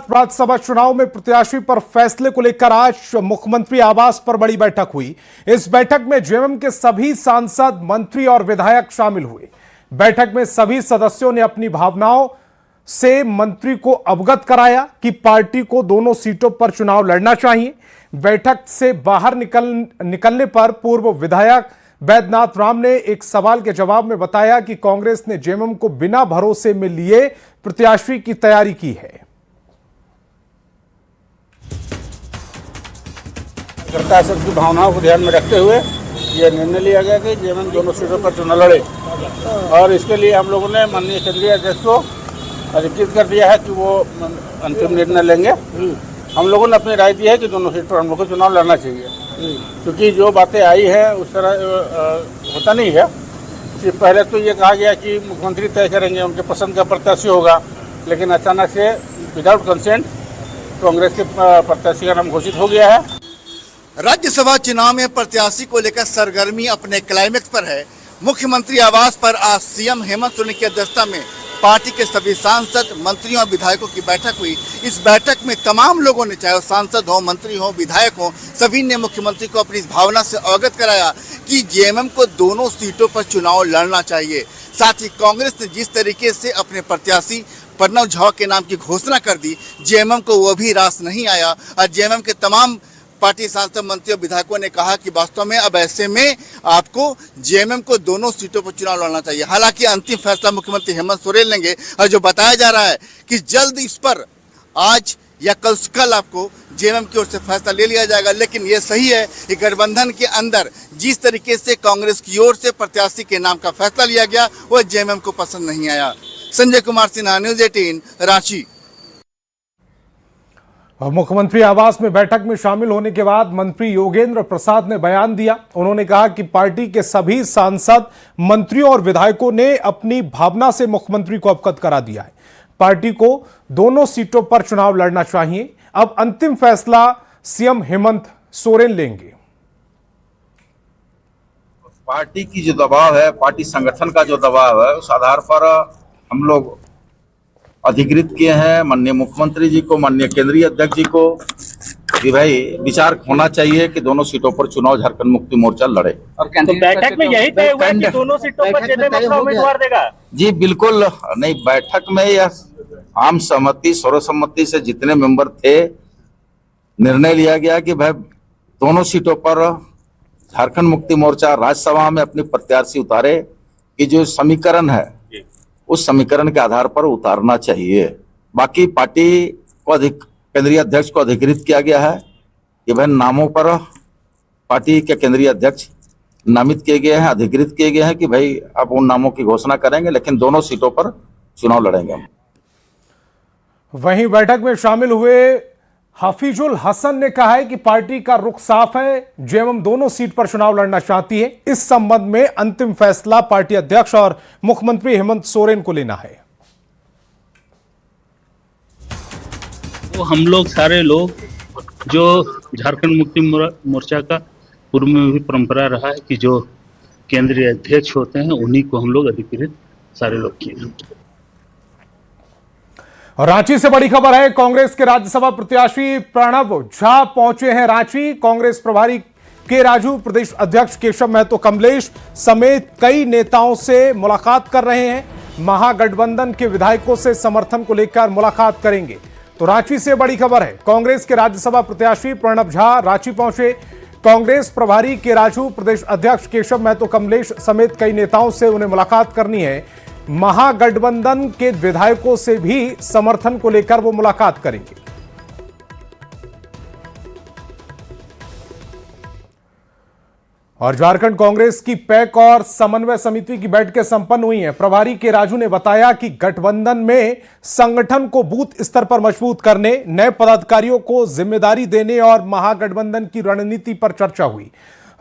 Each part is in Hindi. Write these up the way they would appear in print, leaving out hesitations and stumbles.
राज्यसभा चुनाव में प्रत्याशी पर फैसले को लेकर आज मुख्यमंत्री आवास पर बड़ी बैठक हुई। इस बैठक में जेएमएम के सभी सांसद, मंत्री और विधायक शामिल हुए। बैठक में सभी सदस्यों ने अपनी भावनाओं से मंत्री को अवगत कराया कि पार्टी को दोनों सीटों पर चुनाव लड़ना चाहिए। बैठक से बाहर निकलने पर पूर्व विधायक वैद्यनाथ राम ने एक सवाल के जवाब में बताया कि कांग्रेस ने जेएमएम को बिना भरोसे में लिए प्रत्याशी की तैयारी की है। करता सबकी भावनाओं को ध्यान में रखते हुए यह निर्णय लिया गया कि जेएमएम दोनों सीटों पर चुनाव लड़े और इसके लिए हम लोगों ने माननीय केंद्रीय अध्यक्ष को अधिकृत कर दिया है कि वो अंतिम निर्णय लेंगे। हम लोगों ने अपनी राय दी है कि दोनों सीट पर हम लोग को चुनाव लड़ना चाहिए, क्योंकि जो बातें आई है उस तरह होता नहीं है। सिर्फ पहले तो ये कहा गया कि मुख्यमंत्री तय करेंगे, उनके पसंद का प्रत्याशी होगा, लेकिन अचानक से विदाउट कंसेंट कांग्रेस के प्रत्याशी का नाम घोषित हो गया है। राज्यसभा चुनाव में प्रत्याशी को लेकर सरगर्मी अपने क्लाइमेक्स पर है। मुख्यमंत्री आवास पर आज सीएम हेमंत सोरेन की अध्यक्षता में पार्टी के सभी सांसद, मंत्रियों और विधायकों की बैठक हुई। इस बैठक में तमाम लोगों ने, चाहे वो सांसद हो, मंत्री हो, विधायक हो, सभी ने मुख्यमंत्री को अपनी इस भावना से अवगत कराया कि जेएमएम को दोनों सीटों पर चुनाव लड़ना चाहिए। साथ ही कांग्रेस ने जिस तरीके से अपने प्रत्याशी प्रणव झा के नाम की घोषणा कर दी, जेएमएम को वो भी रास नहीं आया और जेएमएम के तमाम पार्टी सांसद, मंत्री और विधायकों ने कहा कि वास्तव में अब ऐसे में आपको जेएमएम को दोनों सीटों पर चुनाव लड़ना चाहिए। हालांकि अंतिम फैसला मुख्यमंत्री हेमंत सोरेन लेंगे और जो बताया जा रहा है कि जल्द इस पर आज या कल आपको जेएमएम की ओर से फैसला ले लिया जाएगा। लेकिन ये सही है कि गठबंधन के अंदर जिस तरीके से कांग्रेस की ओर से प्रत्याशी के नाम का फैसला लिया गया वो जेएमएम को पसंद नहीं आया। संजय कुमार सिन्हा, न्यूज़ 18, रांची। मुख्यमंत्री आवास में बैठक में शामिल होने के बाद मंत्री योगेंद्र प्रसाद ने बयान दिया। उन्होंने कहा कि पार्टी के सभी सांसद, मंत्रियों और विधायकों ने अपनी भावना से मुख्यमंत्री को अवगत करा दिया है। पार्टी को दोनों सीटों पर चुनाव लड़ना चाहिए। अब अंतिम फैसला सीएम हेमंत सोरेन लेंगे। पार्टी की जो दबाव है, पार्टी संगठन का जो दबाव है, उस आधार पर हम लोग अधिकृत किए हैं माननीय मुख्यमंत्री जी को, माननीय केंद्रीय अध्यक्ष जी को कि भाई विचार होना चाहिए कि दोनों सीटों पर चुनाव झारखंड मुक्ति मोर्चा लड़े। और तो बैठक में यही तय हुआ कि दोनों सीटों पर जेएमएम अपना उम्मीदवार देगा। जी बिल्कुल नहीं, बैठक में यह आम सहमति, सर्वसम्मति से जितने मेंबर थे निर्णय लिया गया कि भाई दोनों सीटों पर झारखंड मुक्ति मोर्चा राज्यसभा में अपनी प्रत्याशी उतारे कि जो समीकरण है उस समीकरण के आधार पर उतारना चाहिए। बाकी पार्टी को केंद्रीय अध्यक्ष को अधिकृत किया गया है कि भाई नामों पर पार्टी के केंद्रीय अध्यक्ष नामित किए गए हैं, अधिकृत किए गए हैं कि भाई अब उन नामों की घोषणा करेंगे, लेकिन दोनों सीटों पर चुनाव लड़ेंगे हम। वहीं बैठक में शामिल हुए हफीजुल हसन ने कहा है कि पार्टी का रुख साफ है, जेएमएम दोनों सीट पर चुनाव लड़ना चाहती है। इस संबंध में अंतिम फैसला पार्टी अध्यक्ष और मुख्यमंत्री हेमंत सोरेन को लेना है। वो हम लोग सारे लोग जो झारखंड मुक्ति मोर्चा का पूर्व में भी परंपरा रहा है कि जो केंद्रीय अध्यक्ष होते हैं उन्हीं को हम लोग अधिकृत सारे लोग किए। और रांची से बड़ी खबर है, कांग्रेस के राज्यसभा प्रत्याशी प्रणव झा पहुंचे हैं रांची। कांग्रेस प्रभारी के राजू, प्रदेश अध्यक्ष केशव महतो कमलेश समेत कई नेताओं से मुलाकात कर रहे हैं। महागठबंधन के विधायकों से समर्थन को लेकर मुलाकात करेंगे। तो रांची से बड़ी खबर है, कांग्रेस के राज्यसभा प्रत्याशी प्रणव झा रांची पहुंचे। कांग्रेस प्रभारी के राजू, प्रदेश अध्यक्ष केशव महतो कमलेश समेत कई नेताओं से उन्हें मुलाकात करनी है। महागठबंधन के विधायकों से भी समर्थन को लेकर वो मुलाकात करेंगे। और झारखंड कांग्रेस की पैक और समन्वय समिति की बैठकें संपन्न हुई हैं। प्रभारी के राजू ने बताया कि गठबंधन में संगठन को बूथ स्तर पर मजबूत करने, नए पदाधिकारियों को जिम्मेदारी देने और महागठबंधन की रणनीति पर चर्चा हुई।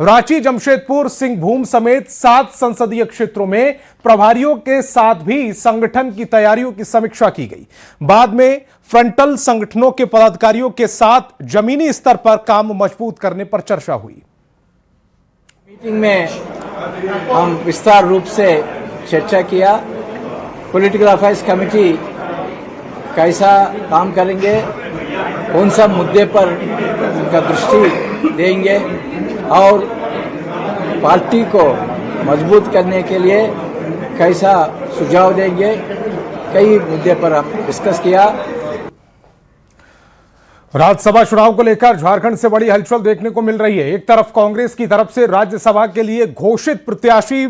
रांची, जमशेदपुर, सिंहभूम समेत 7 संसदीय क्षेत्रों में प्रभारियों के साथ भी संगठन की तैयारियों की समीक्षा की गई। बाद में फ्रंटल संगठनों के पदाधिकारियों के साथ जमीनी स्तर पर काम मजबूत करने पर चर्चा हुई। मीटिंग में हम विस्तार रूप से चर्चा किया। पॉलिटिकल अफेयर्स कमेटी कैसा काम करेंगे, कौन सा मुद्दे पर उनका दृष्टि देंगे और पार्टी को मजबूत करने के लिए कैसा सुझाव देंगे, कई मुद्दे पर हम डिस्कस किया। राज्यसभा चुनाव को लेकर झारखंड से बड़ी हलचल देखने को मिल रही है। एक तरफ कांग्रेस की तरफ से राज्यसभा के लिए घोषित प्रत्याशी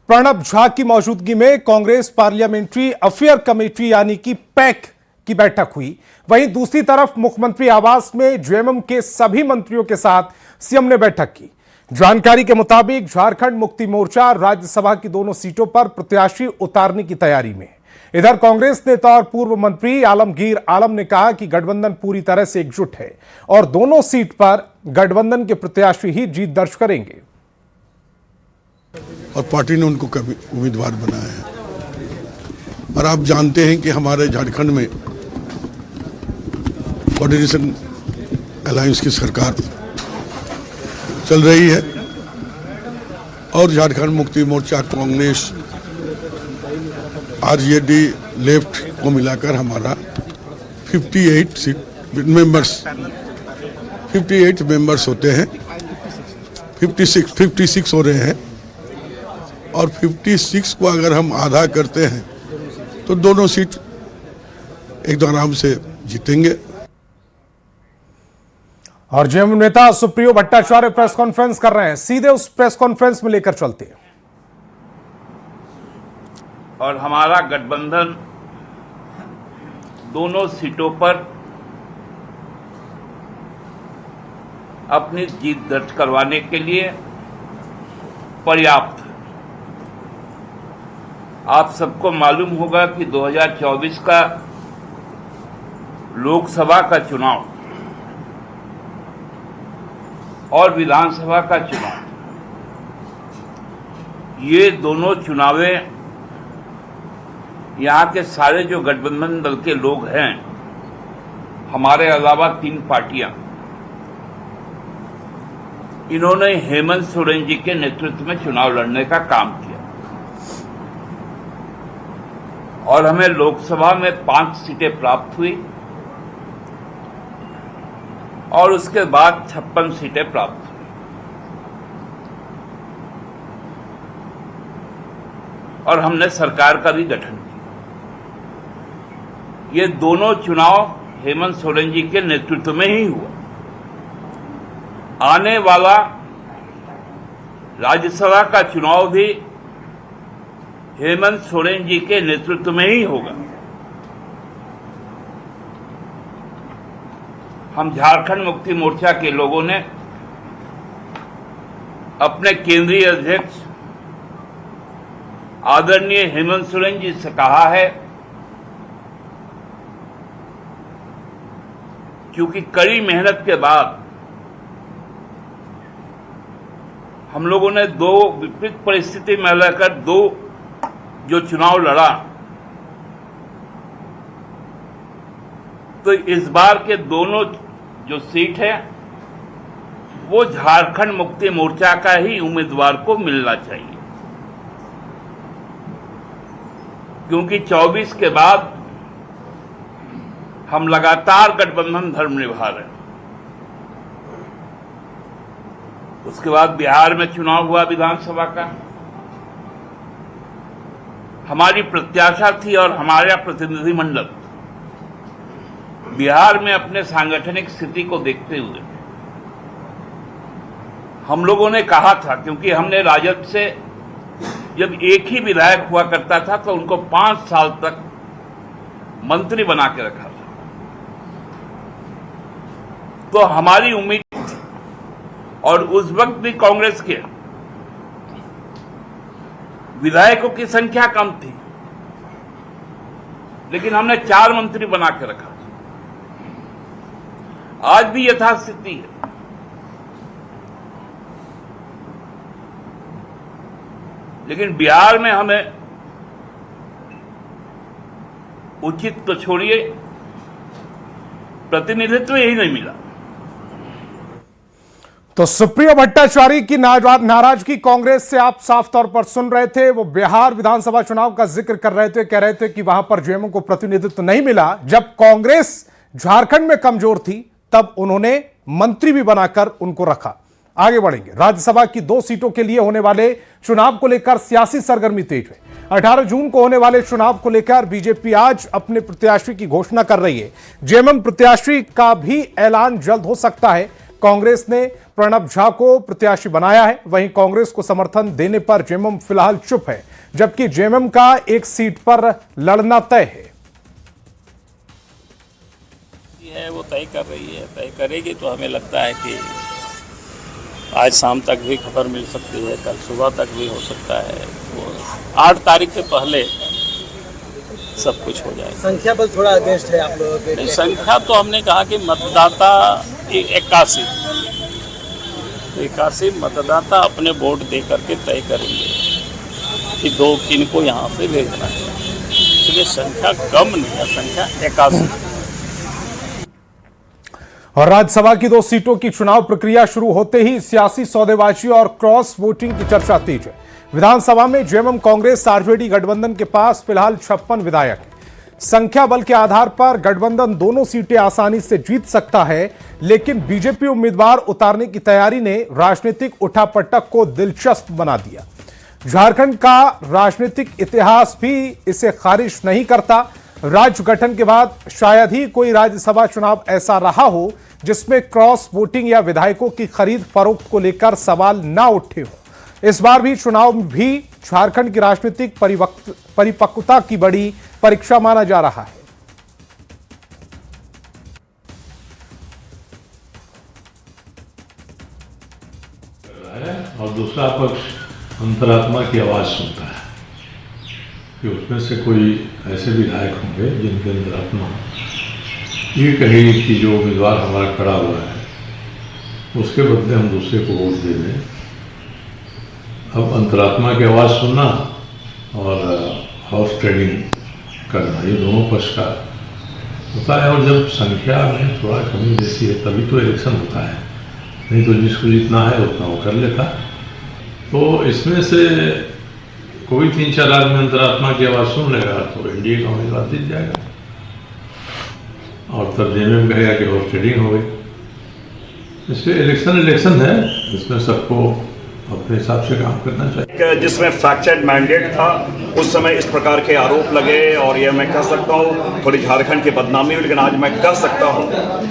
प्रणब झा की मौजूदगी में कांग्रेस पार्लियामेंट्री अफेयर कमेटी यानी कि पैक की बैठक हुई, वहीं दूसरी तरफ मुख्यमंत्री आवास में जेएमएम के सभी मंत्रियों के साथ सीएम ने बैठक की। जानकारी के मुताबिक झारखंड मुक्ति मोर्चा राज्यसभा की दोनों सीटों पर प्रत्याशी उतारने की तैयारी में। इधर कांग्रेस नेता और पूर्व मंत्री आलमगीर आलम ने कहा कि गठबंधन पूरी तरह से एकजुट है और दोनों सीट पर गठबंधन के प्रत्याशी ही जीत दर्ज करेंगे और पार्टी ने उनको कभी उम्मीदवार बनाया है। और आप जानते हैं कि हमारे झारखंड में कोऑर्डिनेशन अलायंस की सरकार चल रही है और झारखंड मुक्ति मोर्चा, कांग्रेस, आरजेडी, लेफ्ट को मिलाकर हमारा 58 मेंबर्स होते हैं। 56 हो रहे हैं और 56 को अगर हम आधा करते हैं तो दोनों सीट एकदम आराम से जीतेंगे। और जेएमएम नेता सुप्रियो भट्टाचार्य प्रेस कॉन्फ्रेंस कर रहे हैं, सीधे उस प्रेस कॉन्फ्रेंस में लेकर चलते हैं। और हमारा गठबंधन दोनों सीटों पर अपनी जीत दर्ज करवाने के लिए पर्याप्त है। आप सबको मालूम होगा कि 2024 का लोकसभा का चुनाव और विधानसभा का चुनाव, ये दोनों चुनावें यहाँ के सारे जो गठबंधन दल के लोग हैं, हमारे अलावा 3 पार्टियां, इन्होंने हेमंत सोरेन जी के नेतृत्व में चुनाव लड़ने का काम किया और हमें लोकसभा में 5 सीटें प्राप्त हुई और उसके बाद 56 सीटें प्राप्त हुई। और हमने सरकार का भी गठन किया। ये दोनों चुनाव हेमंत सोरेन जी के नेतृत्व में ही हुआ। आने वाला राज्यसभा का चुनाव भी हेमंत सोरेन जी के नेतृत्व में ही होगा। हम झारखंड मुक्ति मोर्चा के लोगों ने अपने केंद्रीय अध्यक्ष आदरणीय हेमंत सोरेन जी से कहा है, क्योंकि कड़ी मेहनत के बाद हम लोगों ने 2 विपरीत परिस्थिति में रहकर 2 जो चुनाव लड़ा, तो इस बार के दोनों जो सीट है वो झारखंड मुक्ति मोर्चा का ही उम्मीदवार को मिलना चाहिए, क्योंकि 24 के बाद हम लगातार गठबंधन धर्म निभा रहे हैं। उसके बाद बिहार में चुनाव हुआ विधानसभा का। हमारी प्रत्याशा थी और हमारा प्रतिनिधिमंडल बिहार में अपने सांगठनिक स्थिति को देखते हुए हम लोगों ने कहा था, क्योंकि हमने राजद से जब एक ही विधायक हुआ करता था तो उनको 5 साल तक मंत्री बना के रखा था, तो हमारी उम्मीद थी। और उस वक्त भी कांग्रेस के विधायकों की संख्या कम थी, लेकिन हमने 4 मंत्री बना के रखा। आज भी यथास्थिति है। लेकिन बिहार में हमें उचित तो छोड़िए, प्रतिनिधित्व यही नहीं मिला। तो सुप्रिया भट्टाचार्य की नाराजगी कांग्रेस से आप साफ तौर पर सुन रहे थे। वो बिहार विधानसभा चुनाव का जिक्र कर रहे थे, कह रहे थे कि वहां पर जेएमएम को प्रतिनिधित्व नहीं मिला। जब कांग्रेस झारखंड में कमजोर थी तब उन्होंने मंत्री भी बनाकर उनको रखा। आगे बढ़ेंगे। राज्यसभा की 2 सीटों के लिए होने वाले चुनाव को लेकर सियासी सरगर्मी तेज है। 18 जून को होने वाले चुनाव को लेकर बीजेपी आज अपने प्रत्याशी की घोषणा कर रही है। जेएमएम प्रत्याशी का भी ऐलान जल्द हो सकता है। कांग्रेस ने प्रणब झा को प्रत्याशी बनाया है, वहीं कांग्रेस को समर्थन देने पर जेएमएम फिलहाल चुप है, जबकि जेएमएम का एक सीट पर लड़ना तय है। वो तय कर रही है, तय करेगी तो हमें लगता है कि आज शाम तक भी खबर मिल सकती है, कल सुबह तक भी हो सकता है। वो 8 तारीख के पहले सब कुछ हो जाएगा। संख्या बल थोड़ा अगेंस्ट है आप लोगों के? संख्या तो हमने कहा कि मतदाता 81 मतदाता अपने वोट दे करके तय करेंगे कि किनको यहाँ से भेजना है। इसलिए संख्या कम नहीं है, संख्या 81। और राज्यसभा की 2 सीटों की चुनाव प्रक्रिया शुरू होते ही सियासी सौदेबाजी और क्रॉस वोटिंग की चर्चा तेज है। विधानसभा में जेएमएम कांग्रेस आरजेडी गठबंधन के पास फिलहाल 56 विधायक हैं। संख्या बल के आधार पर गठबंधन दोनों सीटें आसानी से जीत सकता है, लेकिन बीजेपी उम्मीदवार उतारने की तैयारी ने राजनीतिक उठापटक को दिलचस्प बना दिया। झारखंड का राजनीतिक इतिहास भी इसे खारिज नहीं करता। राज्य गठन के बाद शायद ही कोई राज्यसभा चुनाव ऐसा रहा हो जिसमें क्रॉस वोटिंग या विधायकों की खरीद फरोख्त को लेकर सवाल ना उठे हो। इस बार भी चुनाव भी झारखंड की राजनीतिक परिपक्वता की बड़ी परीक्षा माना जा रहा है। और दूसरा पक्ष अंतरात्मा की आवाज सुनता है कि उसमें से कोई ऐसे विधायक होंगे जिनके अंतरात्मा ये कहेगी कि जो उम्मीदवार हमारा खड़ा हुआ है उसके बदले हम दूसरे को वोट दे दें। अब अंतरात्मा की आवाज़ सुनना और हाउस ट्रेडिंग करना, ये दोनों पक्ष का होता है। और जब संख्या में थोड़ा कमी जैसी है तभी तो इलेक्शन होता है, नहीं तो जिसको जितना है उतना वो कर लेता। तो इसमें से कोई 3-4 आदमी अंतरात्मा की आवाज़ सुन लेगा तो एनडीए का उम्मीदवार जीत जाएगा, और तब जेएमएम कहेगा कि हाउस ट्रेडिंग हो गई। इसलिए इलेक्शन है, इसमें सबको अपने हिसाब से काम करना चाहिए। जिसमें फ्रैक्चर्ड मैंडेट था उस समय इस प्रकार के आरोप लगे, और ये मैं कह सकता हूँ थोड़ी झारखंड की बदनामी हुई, लेकिन आज मैं कह सकता हूँ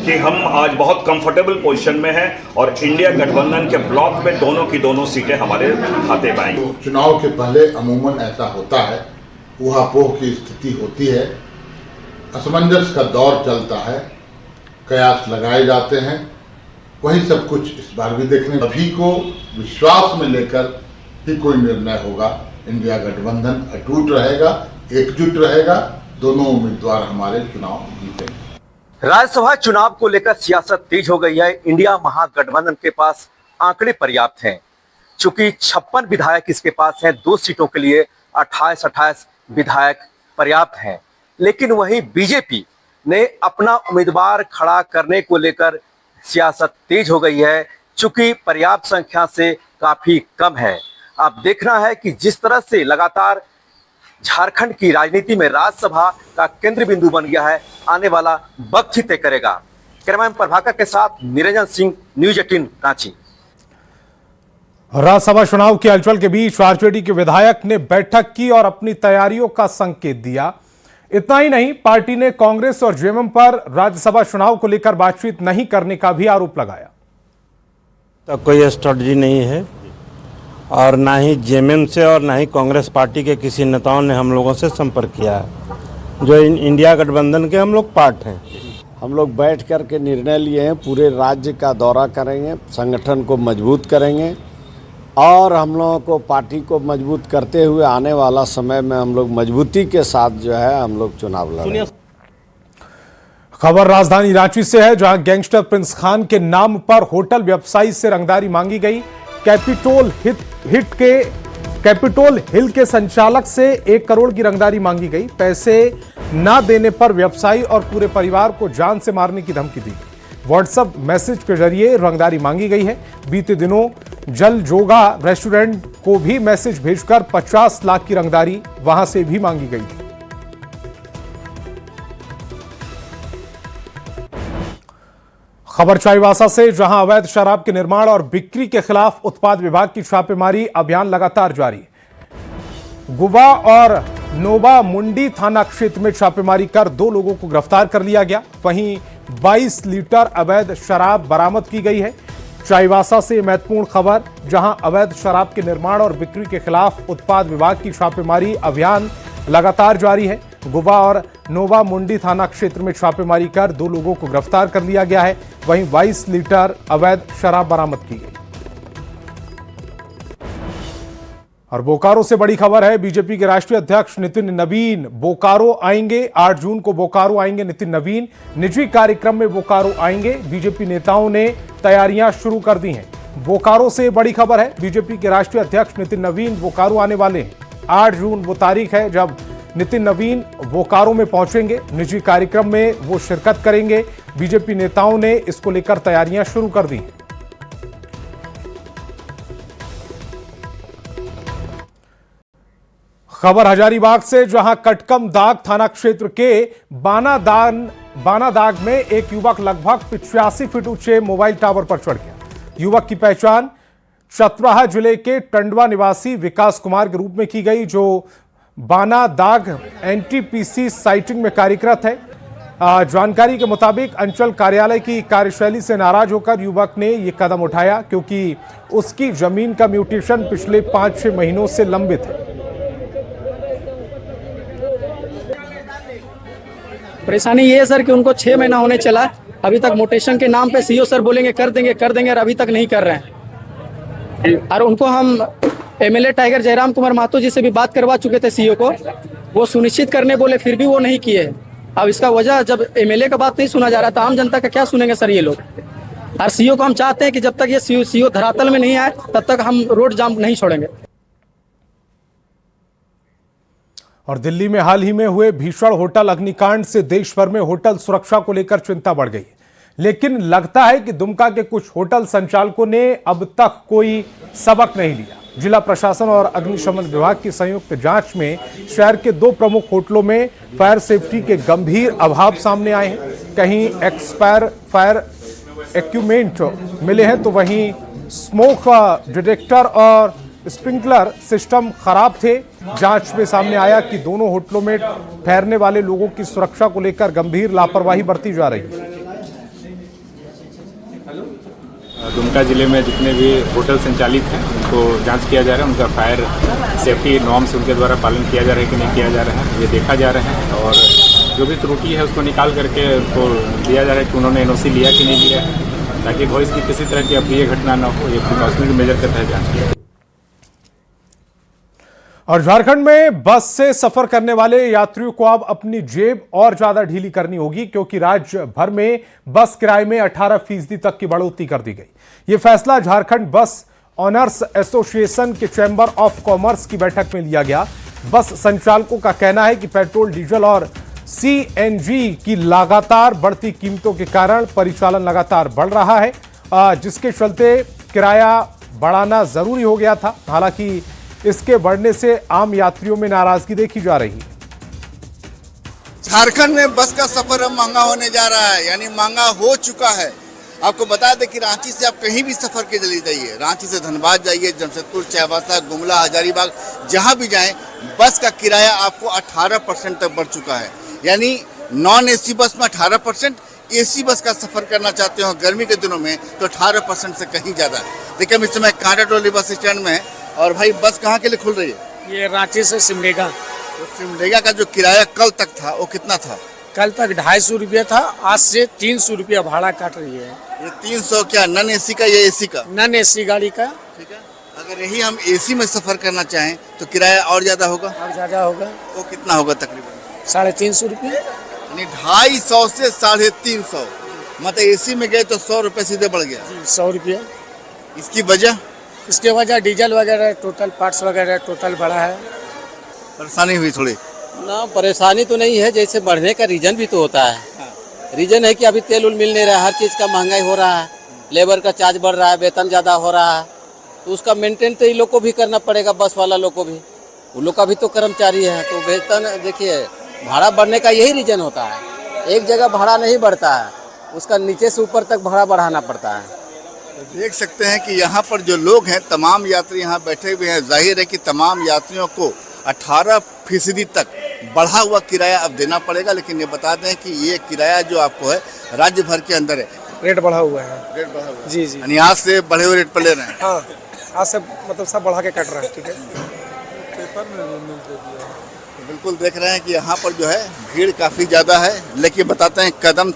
कि हम आज बहुत कंफर्टेबल पोजीशन में हैं और इंडिया गठबंधन के ब्लॉक में दोनों की दोनों सीटें हमारे खाते में आएंगी। चुनाव के पहले अमूमन ऐसा होता है, ऊहापोह की स्थिति होती है, असमंजस का दौर चलता है, कयास लगाए जाते हैं। वही सब कुछ इस बार भी देखने, सभी को विश्वास में लेकर ही कोई निर्णय होगा। इंडिया गठबंधन अटूट रहेगा, एकजुट रहेगा, दोनों उम्मीदवार हमारे चुनाव जीतेंगे। राज्यसभा चुनाव को लेकर सियासत तेज हो गई है। इंडिया महागठबंधन के पास आंकड़े पर्याप्त हैं, चूंकि 56 विधायक इसके पास हैं। 2 सीटों के लिए 28 विधायक पर्याप्त हैं, लेकिन वहीं बीजेपी ने अपना उम्मीदवार खड़ा करने को लेकर सियासत तेज हो गई है, चूंकि पर्याप्त संख्या से काफी कम है। अब देखना है कि जिस तरह से लगातार झारखंड की राजनीति में राज्यसभा का केंद्र बिंदु बन गया है, आने वाला वक्त ही तय करेगा। कैमरामैन प्रभाकर के साथ निरंजन सिंह, न्यूज 18 रांची। राज्यसभा चुनाव की हलचल के बीच आरजेडी के विधायक ने बैठक की और अपनी तैयारियों का संकेत दिया। इतना ही नहीं, पार्टी ने कांग्रेस और जेएमएम पर राज्यसभा चुनाव को लेकर बातचीत नहीं करने का भी आरोप लगाया। तो कोई स्ट्रेटजी नहीं है, और ना ही जेएमएम से और ना ही कांग्रेस पार्टी के किसी नेताओं ने हम लोगों से संपर्क किया है। जो इंडिया गठबंधन के हम लोग पार्ट हैं, हम लोग बैठ कर के निर्णय लिए हैं, पूरे राज्य का दौरा करेंगे, संगठन को मजबूत करेंगे, और हम लोगों को पार्टी को मजबूत करते हुए आने वाला समय में हम लोग मजबूती के साथ जो है हम लोग चुनाव लड़ेंगे। खबर राजधानी रांची से है, जहां गैंगस्टर प्रिंस खान के नाम पर होटल व्यवसायी से रंगदारी मांगी गई। कैपिटोल हिल के संचालक से 1 करोड़ की रंगदारी मांगी गई। पैसे न देने पर व्यवसायी और पूरे परिवार को जान से मारने की धमकी दी गई। व्हाट्सएप मैसेज के जरिए रंगदारी मांगी गई है। बीते दिनों जल जोगा रेस्टोरेंट को भी मैसेज भेजकर 50 लाख की रंगदारी वहां से भी मांगी गई है। खबर चाईबासा से, जहां अवैध शराब के निर्माण और बिक्री के खिलाफ उत्पाद विभाग की छापेमारी अभियान लगातार जारी है। गुबा और नोबा मुंडी थाना क्षेत्र में छापेमारी कर 2 लोगों को गिरफ्तार कर लिया गया। वहीं 22 लीटर अवैध शराब बरामद की गई है। चाईबासा से महत्वपूर्ण खबर, जहां अवैध शराब के निर्माण और बिक्री के खिलाफ उत्पाद विभाग की छापेमारी अभियान लगातार जारी है। गुबा और नोबा मुंडी थाना क्षेत्र में छापेमारी कर 2 लोगों को गिरफ्तार कर लिया गया है। वहीं 22 लीटर अवैध शराब बरामद की गई। और बोकारो से बड़ी खबर है, बीजेपी के राष्ट्रीय अध्यक्ष नितिन नवीन बोकारो आएंगे। 8 जून को बोकारो आएंगे नितिन नवीन। निजी कार्यक्रम में बोकारो आएंगे। बीजेपी नेताओं ने तैयारियां शुरू कर दी हैं। बोकारो से बड़ी खबर है, बीजेपी के राष्ट्रीय अध्यक्ष नितिन नवीन बोकारो आने वाले हैं। 8 जून वो तारीख है जब नितिन नवीन बोकारो में पहुंचेंगे। निजी कार्यक्रम में वो शिरकत करेंगे। बीजेपी नेताओं ने इसको लेकर तैयारियां शुरू कर दी हैं। खबर हजारीबाग से, जहां कटकम दाग थाना क्षेत्र के बानादाग में एक युवक लगभग 85 फीट ऊंचे मोबाइल टावर पर चढ़ गया। युवक की पहचान चतराहा जिले के टंडवा निवासी विकास कुमार के रूप में की गई, जो बानादाग एनटीपीसी साइटिंग में कार्यरत है। जानकारी के मुताबिक अंचल कार्यालय की कार्यशैली से नाराज होकर युवक ने यह कदम उठाया, क्योंकि उसकी जमीन का म्यूटेशन पिछले 5-6 महीनों से लंबित है। परेशानी ये है सर कि उनको 6 महीना होने चला, अभी तक मोटेशन के नाम पे सीओ सर बोलेंगे कर देंगे और अभी तक नहीं कर रहे हैं। और उनको हम एमएलए टाइगर जयराम कुमार महतो जी से भी बात करवा चुके थे सीओ को, वो सुनिश्चित करने बोले, फिर भी वो नहीं किए। अब इसका वजह, जब एमएलए का बात नहीं सुना जा रहा तो आम जनता का क्या सुनेंगे सर ये लोग। और सीओ को हम चाहते हैं कि जब तक ये सीओ धरातल में नहीं आए तब तक हम रोड जाम नहीं छोड़ेंगे। और दिल्ली में हाल ही में हुए भीषण होटल अग्निकांड से देश भर में होटल सुरक्षा को लेकर चिंता बढ़ गई, लेकिन लगता है कि दुमका के कुछ होटल संचालकों ने अब तक कोई सबक नहीं लिया। जिला प्रशासन और अग्निशमन विभाग की संयुक्त जांच में शहर के 2 प्रमुख होटलों में फायर सेफ्टी के गंभीर अभाव सामने आए हैं। कहीं एक्सपायर फायर इक्विपमेंट मिले हैं, तो वहीं स्मोक डिटेक्टर और स्प्रिंकलर सिस्टम खराब थे। जांच में सामने आया कि दोनों होटलों में ठहरने वाले लोगों की सुरक्षा को लेकर गंभीर लापरवाही बरती जा रही है। दुमका जिले में जितने भी होटल संचालित हैं उनको जांच किया जा रहा है, उनका फायर सेफ्टी नॉर्म्स उनके द्वारा पालन किया जा रहा है कि नहीं किया जा रहा है, ये देखा जा रहा है। और जो भी त्रुटि है उसको निकाल करके उनको दिया जा रहा है कि उन्होंने एनओसी लिया कि नहीं लिया है, ताकि भविष्य की किसी तरह की अप्रिय घटना न हो। ये प्रिकॉशनरी मेजर के तहत जाँच किया। और झारखंड में बस से सफर करने वाले यात्रियों को अब अपनी जेब और ज्यादा ढीली करनी होगी, क्योंकि राज्य भर में बस किराए में 18% तक की बढ़ोतरी कर दी गई। यह फैसला झारखंड बस ऑनर्स एसोसिएशन के चैंबर ऑफ कॉमर्स की बैठक में लिया गया। बस संचालकों का कहना है कि पेट्रोल, डीजल और सीएनजी की लगातार बढ़ती कीमतों के कारण परिचालन लगातार बढ़ रहा है, जिसके चलते किराया बढ़ाना जरूरी हो गया था। हालांकि इसके बढ़ने से आम यात्रियों में नाराजगी देखी जा रही है। झारखंड में बस का सफर अब महंगा होने जा रहा है, यानी महंगा हो चुका है। आपको बता दें कि रांची से आप कहीं भी सफर के लिए जाइए, रांची से धनबाद जाइए, जमशेदपुर, चाईबासा, गुमला, हजारीबाग, जहां भी जाएं, बस का किराया आपको 18% तक बढ़ चुका है। यानी नॉन एसी बस में 18%, एसी बस का सफर करना चाहते हो गर्मी के दिनों में तो 18% से कहीं ज्यादा है। देखिए हम इस समय कांटा टोली बस स्टैंड में है। और भाई बस कहाँ के लिए खुल रही है? ये रांची से सिमडेगा। तो सिमडेगा का जो किराया कल तक था वो कितना था? कल तक 250 रुपया था, आज से 300 रुपया भाड़ा काट रही है। ये 300 क्या नॉन एसी का या एसी का? नॉन एसी गाड़ी का। ठीक है, अगर यही हम एसी में सफर करना चाहें तो किराया और ज्यादा होगा? और ज्यादा होगा। वो कितना होगा तकरीबन? 350 रुपया। यानी 250 से 350। मतलब एसी में गए तो 100 रुपये सीधे बढ़ गया। 100 रुपया। इसकी वजह? इसके वजह डीजल वगैरह, टोटल पार्ट्स वगैरह टोटल बढ़ा है। परेशानी हुई थोड़ी ना? परेशानी तो नहीं है, जैसे बढ़ने का रीजन भी तो होता है। रीजन है कि अभी तेल उल मिल नहीं रहा है, हर चीज़ का महंगाई हो रहा है, लेबर का चार्ज बढ़ रहा है, वेतन ज़्यादा हो रहा है, तो उसका मेंटेन तो इन लोग को भी करना पड़ेगा, बस वाला लोग को भी, उन लोग का भी तो कर्मचारी है, तो वेतन देखिए भाड़ा बढ़ने का यही रीजन होता है, एक जगह भाड़ा नहीं बढ़ता है, उसका नीचे से ऊपर तक भाड़ा बढ़ाना पड़ता है। देख सकते हैं कि यहाँ पर जो लोग हैं, तमाम यात्री यहाँ बैठे हुए हैं। जाहिर है कि तमाम यात्रियों को 18% तक बढ़ा हुआ किराया अब देना पड़ेगा, लेकिन ये बता दें कि ये किराया जो आपको है राज्य भर के अंदर है, रेट बढ़ा हुआ है। रेट बढ़ा हुआ है जी जी, यानी आज से बढ़े हुए रेट पर ले रहे हैं। हाँ, आज से मतलब सब बढ़ा के कट रहा है। ठीक है, बिल्कुल देख रहे हैं कि यहाँ पर जो है भीड़ काफ़ी ज़्यादा है, लेकिन बताते हैं कदम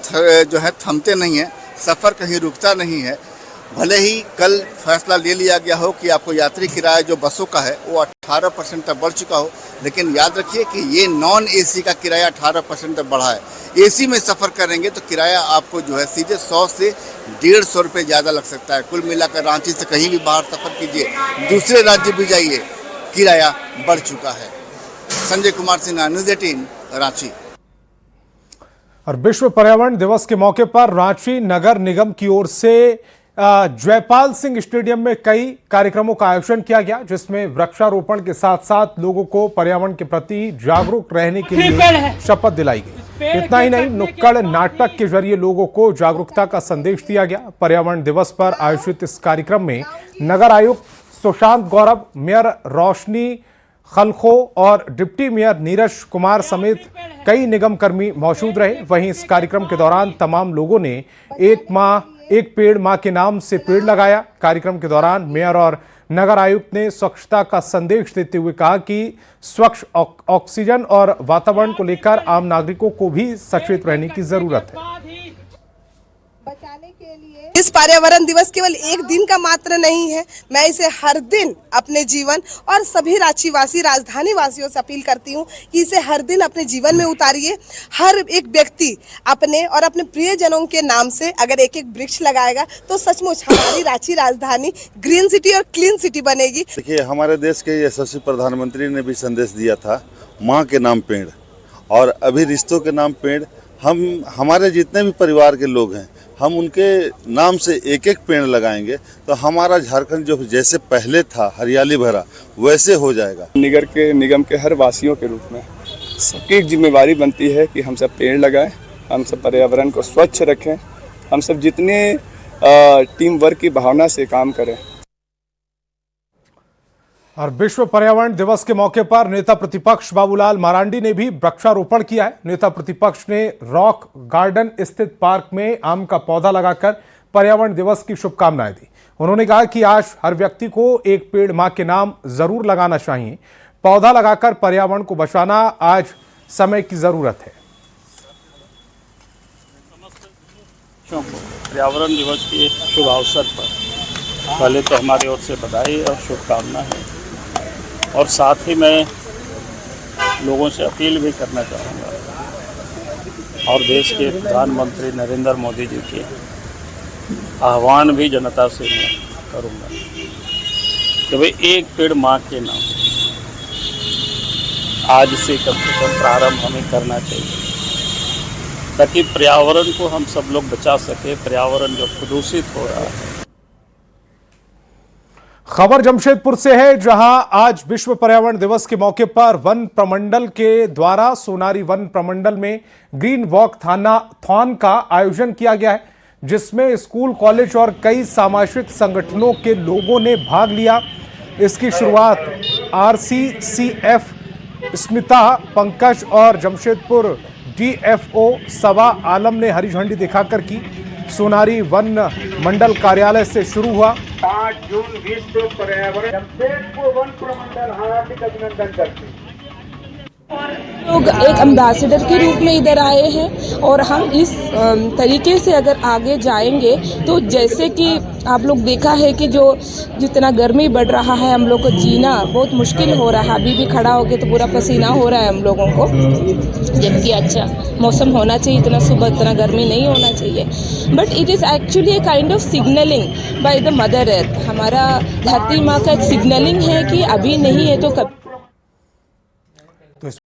जो है थमते नहीं हैं, सफ़र कहीं रुकता नहीं है। भले ही कल फैसला ले लिया गया हो कि आपको यात्री किराया जो बसों का है वो 18% तक बढ़ चुका हो, लेकिन याद रखिए कि ये नॉन एसी का किराया 18% तक बढ़ा है। एसी में सफ़र करेंगे तो किराया आपको जो है सीधे 100 से 150 रुपये ज़्यादा लग सकता है। कुल मिलाकर रांची से कहीं भी बाहर सफ़र कीजिए, दूसरे राज्य भी जाइए, किराया बढ़ चुका है। संजय कुमार सिन्हा, न्यूज़ 18 रांची। और विश्व पर्यावरण दिवस के मौके पर रांची नगर निगम की ओर से जयपाल सिंह स्टेडियम में कई कार्यक्रमों का आयोजन किया गया, जिसमें वृक्षारोपण के साथ साथ लोगों को पर्यावरण के प्रति जागरूक रहने के लिए शपथ दिलाई गई। इतना ही नहीं, नुक्कड़ नाटक के जरिए लोगों को जागरूकता का संदेश दिया गया। पर्यावरण दिवस पर आयोजित इस कार्यक्रम में नगर आयुक्त सुशांत गौरव, मेयर रोशनी खलखो और डिप्टी मेयर नीरज कुमार समेत कई निगम कर्मी मौजूद रहे। वहीं इस कार्यक्रम के दौरान तमाम लोगों ने एक पेड़ मां के नाम से पेड़ लगाया। कार्यक्रम के दौरान मेयर और नगर आयुक्त ने स्वच्छता का संदेश देते हुए कहा कि स्वच्छ ऑक्सीजन और वातावरण को लेकर आम नागरिकों को भी सचेत रहने की जरूरत है। इस पर्यावरण दिवस केवल एक दिन का मात्र नहीं है, मैं इसे हर दिन अपने जीवन और सभी रांचीवासी, राजधानी वासियों से अपील करती हूँ कि इसे हर दिन अपने जीवन में उतारिए। हर एक व्यक्ति अपने और अपने प्रियजनों के नाम से अगर एक एक वृक्ष लगाएगा तो सचमुच हमारी रांची राजधानी ग्रीन सिटी और क्लीन सिटी बनेगी। देखिए, हमारे देश के यशस्वी प्रधानमंत्री ने भी संदेश दिया था, माँ के नाम पेड़, और अभी रिश्तों के नाम पेड़। हम हमारे जितने भी परिवार के लोग हैं, हम उनके नाम से एक एक पेड़ लगाएंगे तो हमारा झारखंड जो जैसे पहले था हरियाली भरा वैसे हो जाएगा। निगम के हर वासियों के रूप में सबकी एक जिम्मेवारी बनती है कि हम सब पेड़ लगाएं, हम सब पर्यावरण को स्वच्छ रखें, हम सब जितने टीम वर्क की भावना से काम करें। और विश्व पर्यावरण दिवस के मौके पर नेता प्रतिपक्ष बाबूलाल मरांडी ने भी वृक्षारोपण किया है। नेता प्रतिपक्ष ने रॉक गार्डन स्थित पार्क में आम का पौधा लगाकर पर्यावरण दिवस की शुभकामनाएं दी। उन्होंने कहा कि आज हर व्यक्ति को एक पेड़ मां के नाम जरूर लगाना चाहिए। पौधा लगाकर पर्यावरण को बचाना आज समय की जरूरत है। पर्यावरण दिवस के शुभ अवसर पर पहले तो हमारी ओर से बधाई और शुभकामना है, और साथ ही मैं लोगों से अपील भी करना चाहूँगा और देश के प्रधानमंत्री नरेंद्र मोदी जी के आह्वान भी जनता से मैं करूँगा कि भाई एक पेड़ माँ के नाम आज से कम से कम प्रारंभ हमें करना चाहिए, ताकि पर्यावरण को हम सब लोग बचा सके। पर्यावरण जो प्रदूषित हो रहा है। खबर जमशेदपुर से है, जहां आज विश्व पर्यावरण दिवस के मौके पर वन प्रमंडल के द्वारा सोनारी वन प्रमंडल में ग्रीन वॉक थॉन का आयोजन किया गया है, जिसमें स्कूल, कॉलेज और कई सामाजिक संगठनों के लोगों ने भाग लिया। इसकी शुरुआत RCCF स्मिता, पंकज और जमशेदपुर DFO सवा आलम ने हरी झंडी दिखाकर की। सोनारी वन मंडल कार्यालय से शुरू हुआ। 8 जून विश्व पर्यावरण जमशेदपुर वन प्रमंडल हार्दिक अभिनंदन करते हैं। लोग एक एम्बेसडर के रूप में इधर आए हैं और हम इस तरीके से अगर आगे जाएंगे तो जैसे कि आप लोग देखा है कि जो जितना गर्मी बढ़ रहा है, हम लोग को जीना बहुत मुश्किल हो रहा है। अभी भी खड़ा हो गए तो पूरा पसीना हो रहा है हम लोगों को, जबकि अच्छा मौसम होना चाहिए, इतना सुबह इतना गर्मी नहीं होना चाहिए। But it is actually a kind of signalling by the mother earth. हमारा धरती माँ का एक सिग्नलिंग है कि अभी नहीं है तो कब